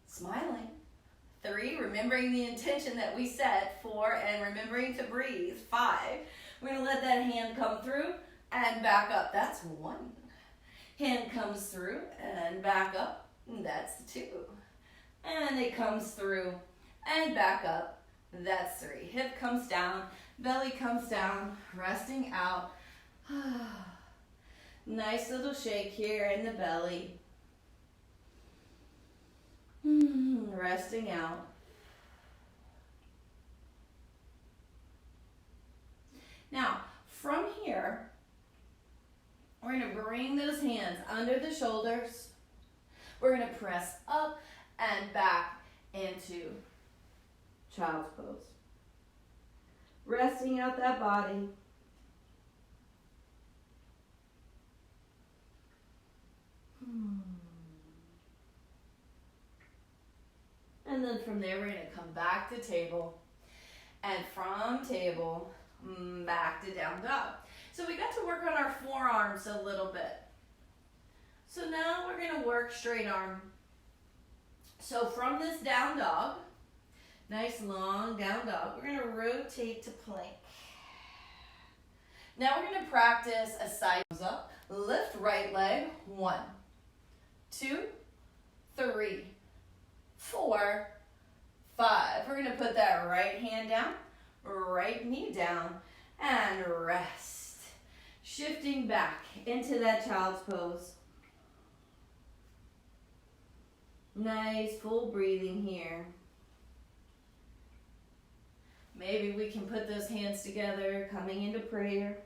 smiling. 3, remembering the intention that we set. 4, and remembering to breathe. 5, we're going to let that hand come through and back up. That's 1. Hand comes through and back up. That's 2. And it comes through and back up. That's 3. Hip comes down, belly comes down, resting out. Nice little shake here in the belly. Resting out. Now, from here, we're going to bring those hands under the shoulders. We're going to press up and back into child's pose. resting out that body. And then from there, we're going to come back to table. And from table, back to down dog. So we got to work on our forearms a little bit. So now we're going to work straight arm. So from this down dog, nice long down dog, we're going to rotate to plank. Now we're going to practice a side up. Lift right leg. 1, 2, 3, 4, 5. We're going to put that right hand down, right knee down, and rest. Shifting back into that child's pose. Nice full breathing here. Maybe we can put those hands together, coming into prayer.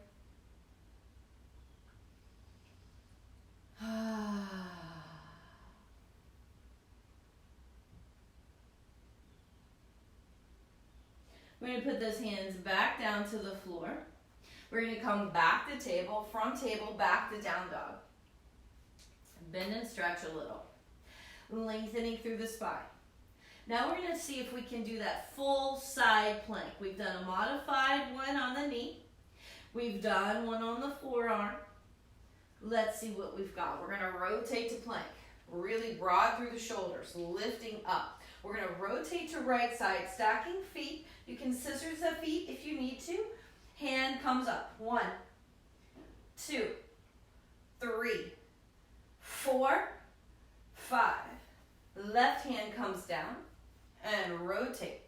We're going to put those hands back down to the floor. We're going to come back to table, from table, back to down dog. Bend and stretch a little. Lengthening through the spine. Now we're going to see if we can do that full side plank. We've done a modified one on the knee. We've done one on the forearm. Let's see what we've got. We're going to rotate to plank. Really broad through the shoulders, lifting up. We're going to rotate to right side, stacking feet. You can scissors the feet if you need to. Hand comes up. 1, 2, 3, 4, 5. Left hand comes down and rotate.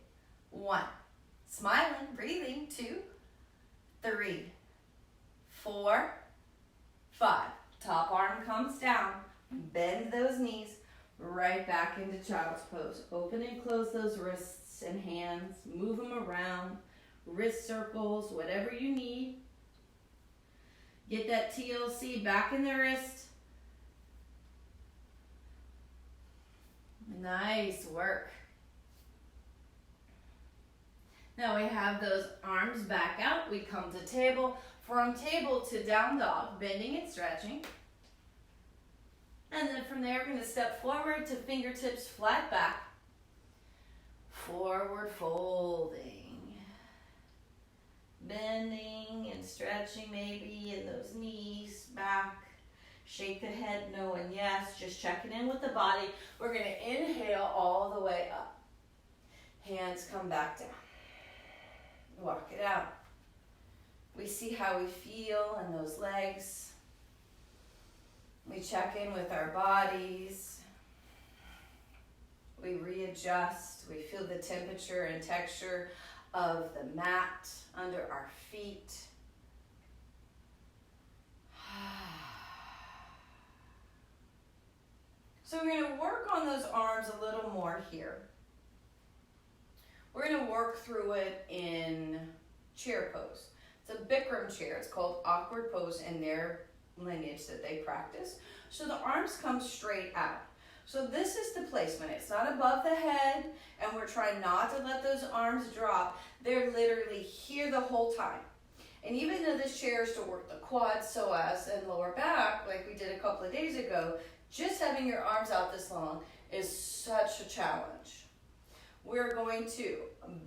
1. Smiling, breathing. 2, 3, 4, 5. Top arm comes down. Bend those knees. Right back into child's pose. Open and close those wrists and hands. Move them around. Wrist circles, whatever you need. Get that TLC back in the wrist. Nice work. Now we have those arms back out. We come to table. From table to down dog, bending and stretching. And then from there, we're going to step forward to fingertips flat back. Forward folding. Bending and stretching maybe in those knees back. Shake the head, no and yes. Just checking in with the body. We're going to inhale all the way up. Hands come back down. Walk it out. We see how we feel in those legs. We check in with our bodies. We readjust. We feel the temperature and texture of the mat under our feet. So we're going to work on those arms a little more here. We're going to work through it in chair pose. It's a Bikram chair. It's called awkward pose in their lineage that they practice. So the arms come straight out. So this is the placement. It's not above the head, and we're trying not to let those arms drop. They're literally here the whole time. And even though this chair is to work the quads, psoas, and lower back, like we did a couple of days ago, just having your arms out this long is such a challenge. We're going to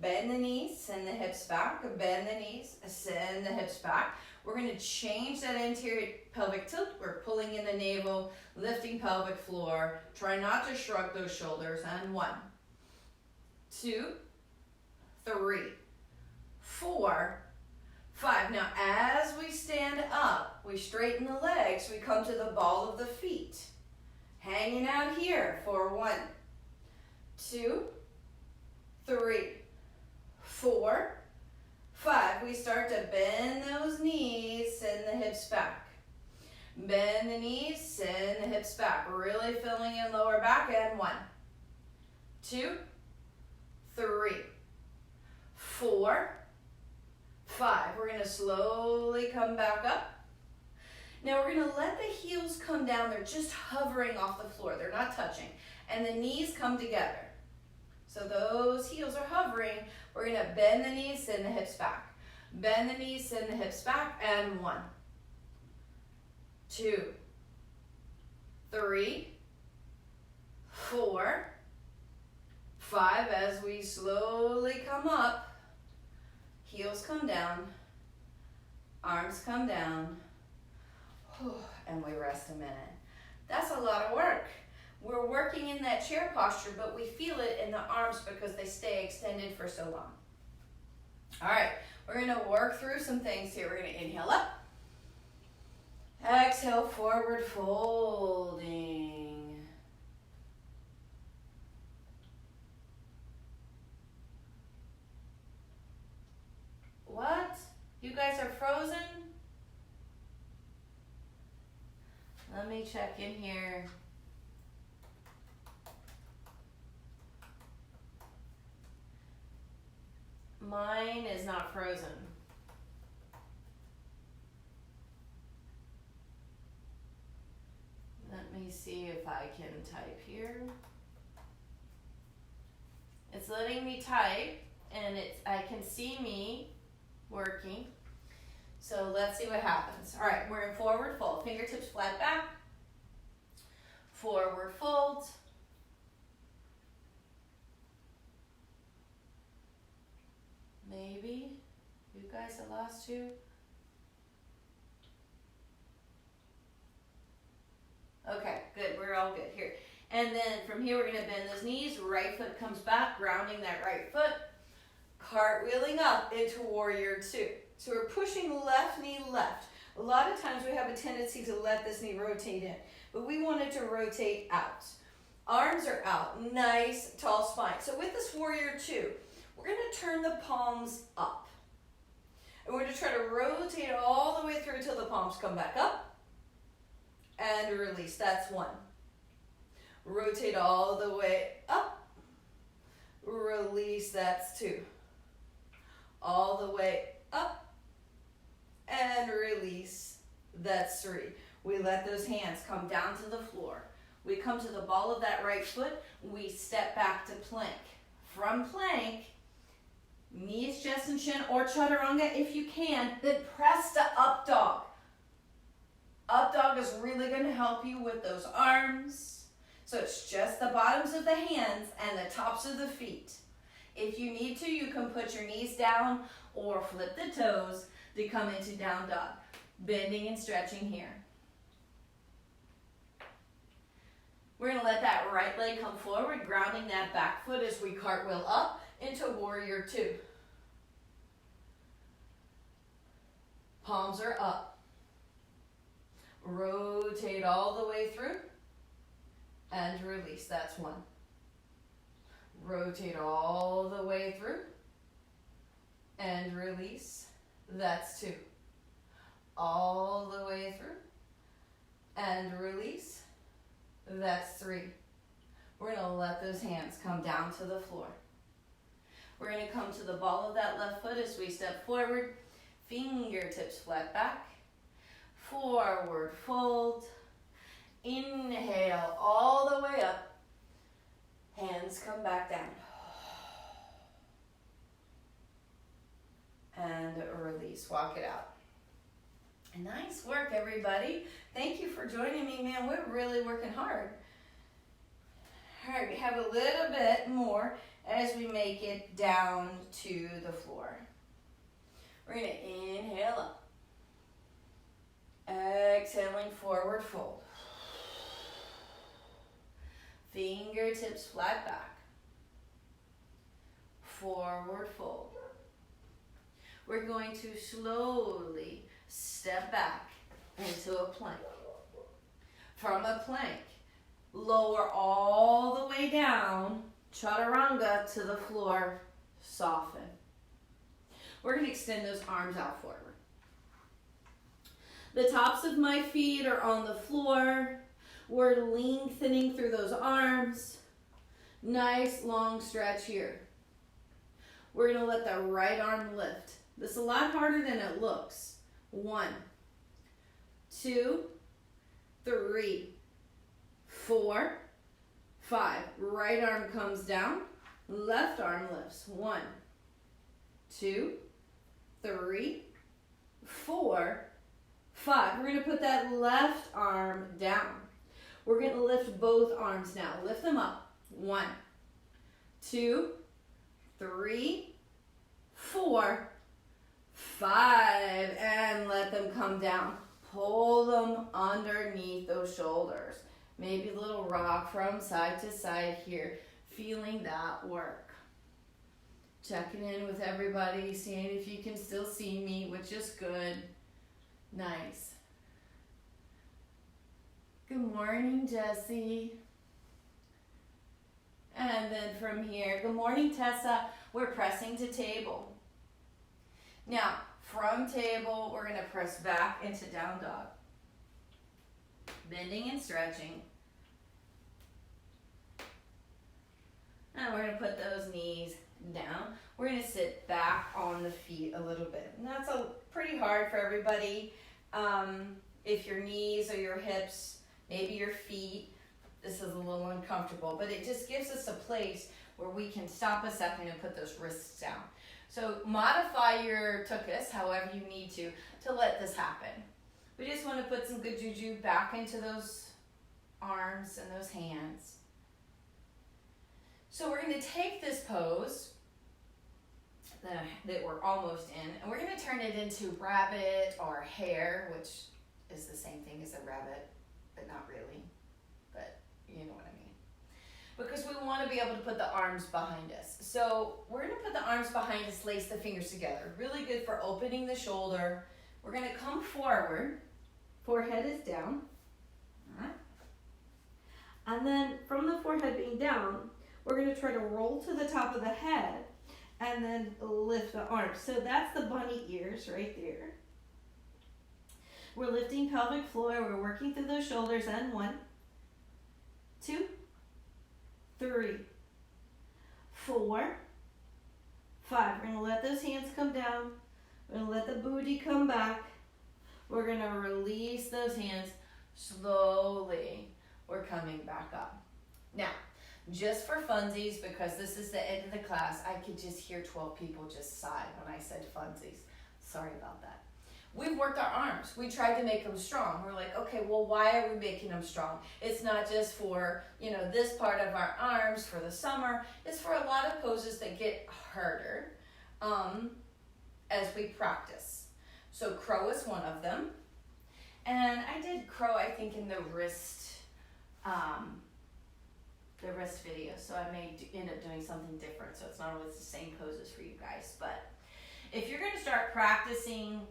bend the knees, send the hips back, bend the knees, send the hips back. We're going to change that anterior pelvic tilt. We're pulling in the navel, lifting pelvic floor. Try not to shrug those shoulders. And 1, 2, 3, 4, 5. Now, as we stand up, we straighten the legs. We come to the ball of the feet. Hanging out here for 1, 2, 3, 4, 5. We start to bend those knees, send the hips back. Bend the knees, send the hips back. Really filling in lower back. And 1, 2, 3, 4, 5. We're going to slowly come back up. Now we're going to let the heels come down. They're just hovering off the floor. They're not touching. And the knees come together. So those heels are hovering. We're going to bend the knees, send the hips back. Bend the knees, send the hips back, and 1, 2, 3, 4, 5. As we slowly come up, heels come down, arms come down, and we rest a minute. That's a lot of work. We're working in that chair posture, but we feel it in the arms because they stay extended for so long. All right, we're gonna work through some things here. We're gonna inhale up, exhale, forward folding. What? You guys are frozen? Let me check in here. Mine is not frozen. Let me see if I can type here. It's letting me type, and I can see me working. So let's see what happens. All right, we're in forward fold. Fingertips flat back. Forward fold. Maybe. You guys, I lost you. Okay, good. We're all good here. And then from here, we're going to bend those knees. Right foot comes back, grounding that right foot. Cartwheeling up into warrior 2. So we're pushing left knee left. A lot of times we have a tendency to let this knee rotate in, but we want it to rotate out. Arms are out. Nice, tall spine. So with this warrior 2, we're going to turn the palms up. And we're going to try to rotate all the way through until the palms come back up. And release. That's 1. Rotate all the way up. Release. That's 2. All the way up. And release. That's 3. We let those hands come down to the floor. We come to the ball of that right foot. We step back to plank. From plank, knees, chest, and chin, or chaturanga if you can, then press to up dog. Up dog is really going to help you with those arms. So it's just the bottoms of the hands and the tops of the feet. If you need to, you can put your knees down or flip the toes to come into down dog. Bending and stretching here. We're going to let that right leg come forward, grounding that back foot as we cartwheel up into warrior 2. Palms are up. Rotate all the way through and release. That's 1. Rotate all the way through and release. That's 2. All the way through and release. That's 3. We're going to let those hands come down to the floor. We're going to come to the ball of that left foot as we step forward. Fingertips flat back. Forward fold. Inhale all the way up. Hands come back down. And release. Walk it out. Nice work, everybody. Thank you for joining me, man. We're really working hard. All right, we have a little bit more as we make it down to the floor. We're going to inhale up. Exhaling, forward fold. Fingertips flat back. Forward fold. We're going to slowly step back into a plank. From a plank, lower all the way down, chaturanga to the floor, soften. We're going to extend those arms out forward. The tops of my feet are on the floor. We're lengthening through those arms. Nice long stretch here. We're going to let the right arm lift. This is a lot harder than it looks. 1, 2, 3, 4, 5. Right arm comes down. Left arm lifts. 1, 2, 3, 4, 5. We're going to put that left arm down. We're going to lift both arms now. Lift them up. 1, 2, 3, 4, 5. And let them come down. Pull them underneath those shoulders. Maybe a little rock from side to side here. Feeling that work. Checking in with everybody, seeing if you can still see me, which is good. Nice. Good morning, Jessie. And then from here, good morning, Tessa. We're pressing to table. Now, from table, we're going to press back into down dog. Bending and stretching. And we're going to put those knees down. We're going to sit back on the feet a little bit. And that's pretty hard for everybody. If your knees or your hips, maybe your feet, this is a little uncomfortable, but it just gives us a place where we can stop a second and put those wrists down. So modify your tuchus however you need to let this happen. We just want to put some good juju back into those arms and those hands. So we're going to take this pose that we're almost in, and we're going to turn it into rabbit or hare, which is the same thing as a rabbit, but not really, but you know what I mean. Because we want to be able to put the arms behind us. So we're going to put the arms behind us, lace the fingers together. Really good for opening the shoulder. We're going to come forward, forehead is down. All right. And then from the forehead being down, we're going to try to roll to the top of the head and then lift the arms. So that's the bunny ears right there. We're lifting pelvic floor. We're working through those shoulders. And 1, 2, 3, 4, 5. We're going to let those hands come down. We're going to let the booty come back. We're going to release those hands slowly. We're coming back up. Now, just for funsies, because this is the end of the class, I could just hear 12 people just sigh when I said funsies. Sorry about that. We've worked our arms. We tried to make them strong. We're like, okay, well, why are we making them strong? It's not just for, this part of our arms for the summer. It's for a lot of poses that get harder as we practice. So crow is one of them. And I did crow, I think, in the wrist video, so I may end up doing something different, so it's not always the same poses for you guys. But if you're going to start practicing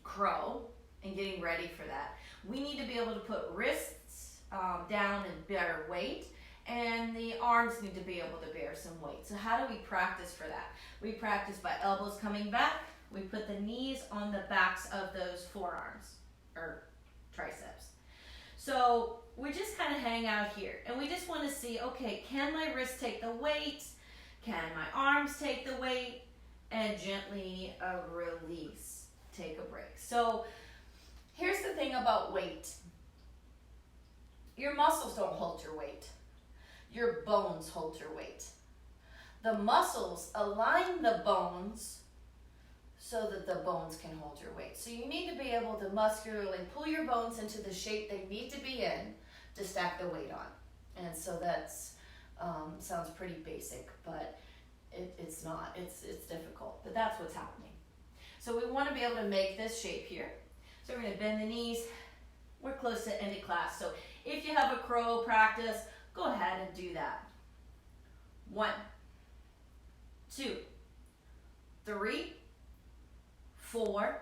crow and getting ready for that, we need to be able to put wrists down and bear weight, and the arms need to be able to bear some weight. So how do we practice for that? We practice by elbows coming back. We put the knees on the backs of those forearms or triceps. So we just kind of hang out here, and we just want to see, okay, can my wrist take the weight? Can my arms take the weight? And gently release, take a break. So here's the thing about weight. Your muscles don't hold your weight. Your bones hold your weight. The muscles align the bones so that the bones can hold your weight. So you need to be able to muscularly pull your bones into the shape they need to be in to stack the weight on. And so that's sounds pretty basic, but it's not. It's difficult, but that's what's happening. So we want to be able to make this shape here. So we're going to bend the knees. We're close to end of class. So if you have a crow practice, go ahead and do that. 1, 2, 3, 4,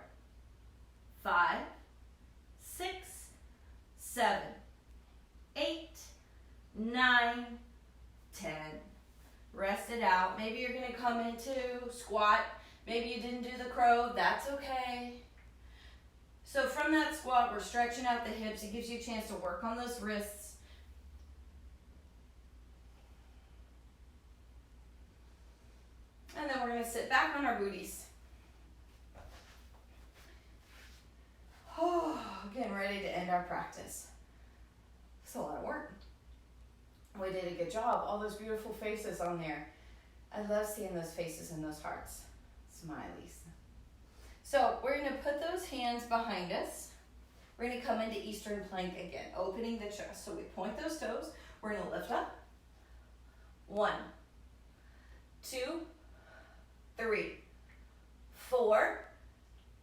5, 6, 7, 8, 9, 10. Rest it out. Maybe you're going to come into squat. Maybe you didn't do the crow. That's okay. So from that squat, we're stretching out the hips. It gives you a chance to work on those wrists. And then we're going to sit back on our booties. Oh, getting ready to end our practice. It's a lot of work. We did a good job. All those beautiful faces on there. I love seeing those faces and those hearts. Smileys. So we're gonna put those hands behind us. We're gonna come into Eastern Plank again, opening the chest. So we point those toes. We're gonna lift up. 1, 2, 3, 4,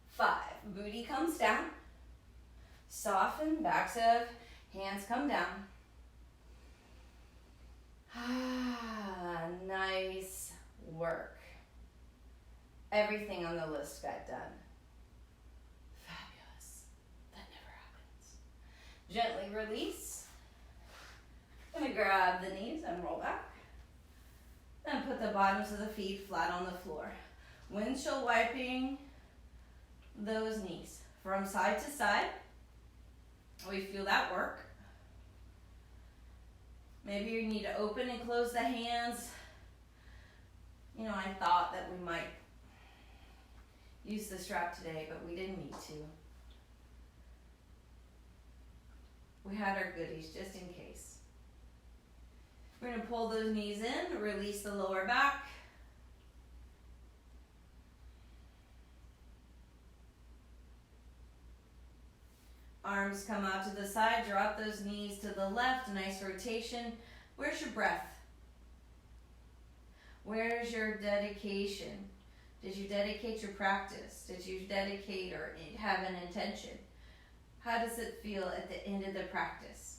5. Booty comes down. Soften, backs up, hands come down. Nice work. Everything on the list got done. Fabulous. That never happens. Gently release. Gonna grab the knees and roll back. And put the bottoms of the feet flat on the floor. Windshield wiping those knees from side to side. We feel that work. Maybe you need to open and close the hands. You know, I thought that we might use the strap today, but we didn't need to. We had our goodies just in case. We're going to pull those knees in, release the lower back. Arms come out to the side, drop those knees to the left, nice rotation. Where's your breath? Where's your dedication? Did you dedicate your practice? Did you dedicate or have an intention? How does it feel at the end of the practice?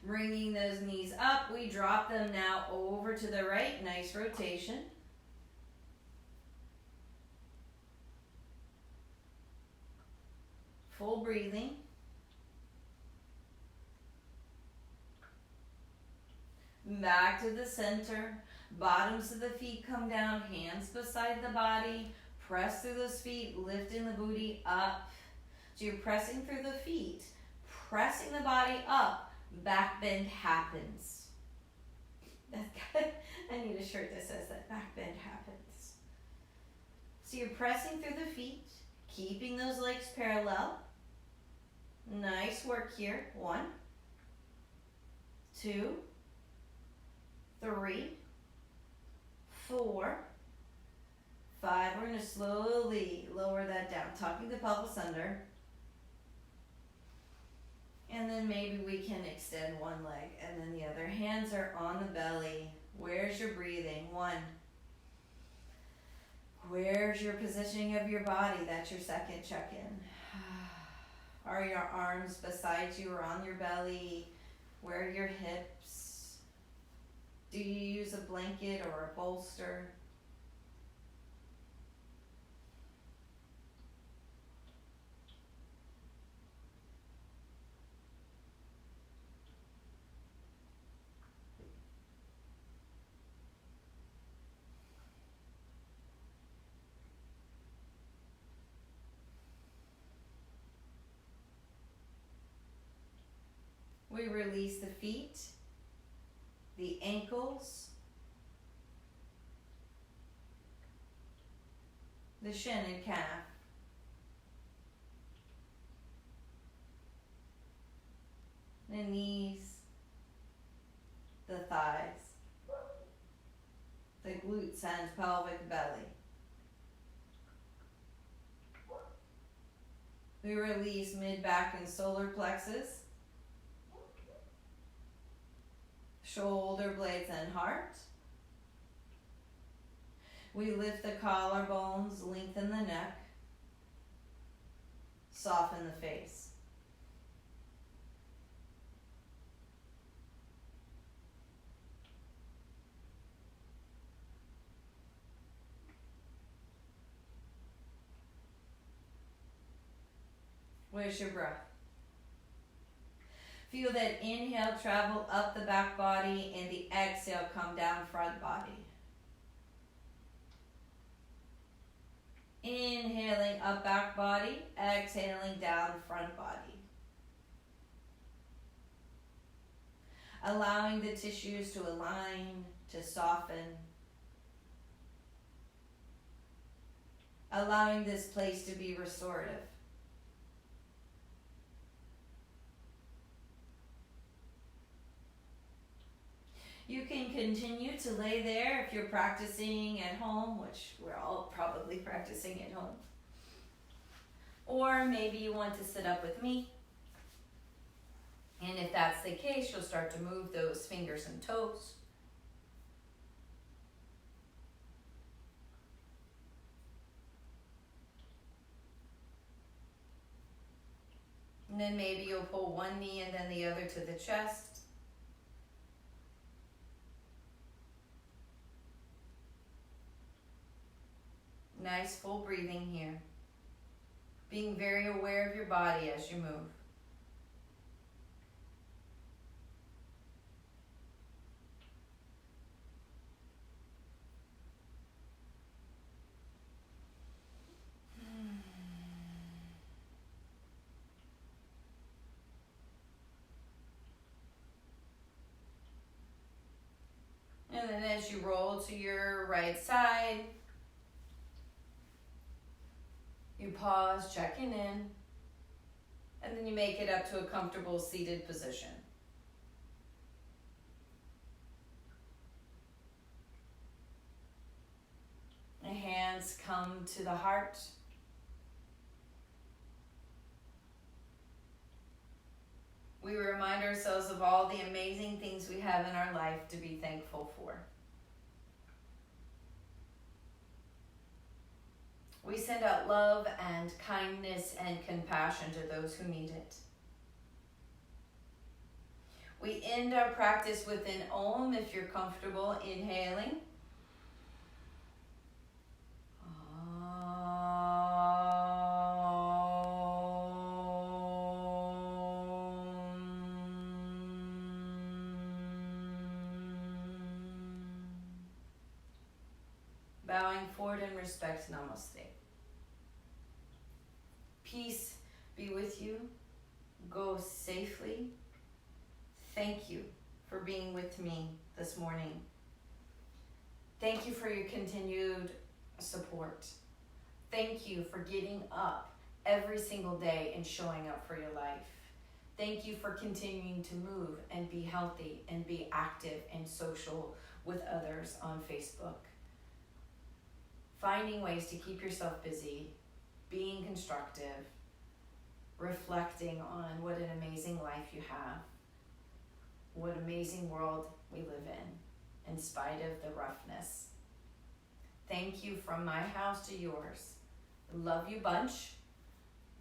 Bringing those knees up, we drop them now over to the right. Nice rotation. Full breathing. Back to the center. Bottoms of the feet come down, hands beside the body. Press through those feet, lifting the booty up. So you're pressing through the feet, pressing the body up. Back bend happens. I need a shirt that says that. Back bend happens. So you're pressing through the feet, keeping those legs parallel. Nice work here. 1, 2, 3, 4, 5. We're going to slowly lower that down, tucking the pelvis under. And then maybe we can extend one leg and then the other. Hands are on the belly. Where's your breathing? 1. Where's your positioning of your body? That's your second check-in. Are your arms beside you or on your belly? Where are your hips? Do you use a blanket or a bolster? We release the feet, the ankles, the shin and calf. The knees, the thighs, the glutes and pelvic belly. We release mid-back and solar plexus, shoulder blades and heart. We lift the collarbones, lengthen the neck, soften the face. Where's your breath? Feel that inhale travel up the back body and the exhale come down front body. Inhaling up back body, exhaling down front body. Allowing the tissues to align, to soften. Allowing this place to be restorative. You can continue to lay there if you're practicing at home, which we're all probably practicing at home. Or maybe you want to sit up with me. And if that's the case, you'll start to move those fingers and toes. And then maybe you'll pull one knee and then the other to the chest. Nice full breathing here. Being very aware of your body as you move. And then as you roll to your right side, you pause, checking in, and then you make it up to a comfortable seated position. The hands come to the heart. We remind ourselves of all the amazing things we have in our life to be thankful for. We send out love and kindness and compassion to those who need it. We end our practice with an Om if you're comfortable inhaling. Bowing forward in respect, namaste. Peace be with you. Go safely. Thank you for being with me this morning. Thank you for your continued support. Thank you for getting up every single day and showing up for your life. Thank you for continuing to move and be healthy and be active and social with others on Facebook. Finding ways to keep yourself busy, being constructive, reflecting on what an amazing life you have, what amazing world we live in spite of the roughness. Thank you from my house to yours. Love you bunch.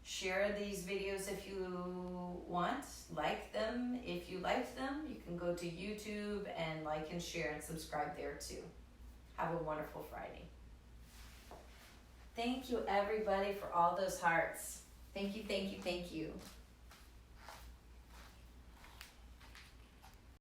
Share these videos if you want. Like them if you liked them. You can go to YouTube and like and share and subscribe there too. Have a wonderful Friday. Thank you, everybody, for all those hearts. Thank you, thank you, thank you.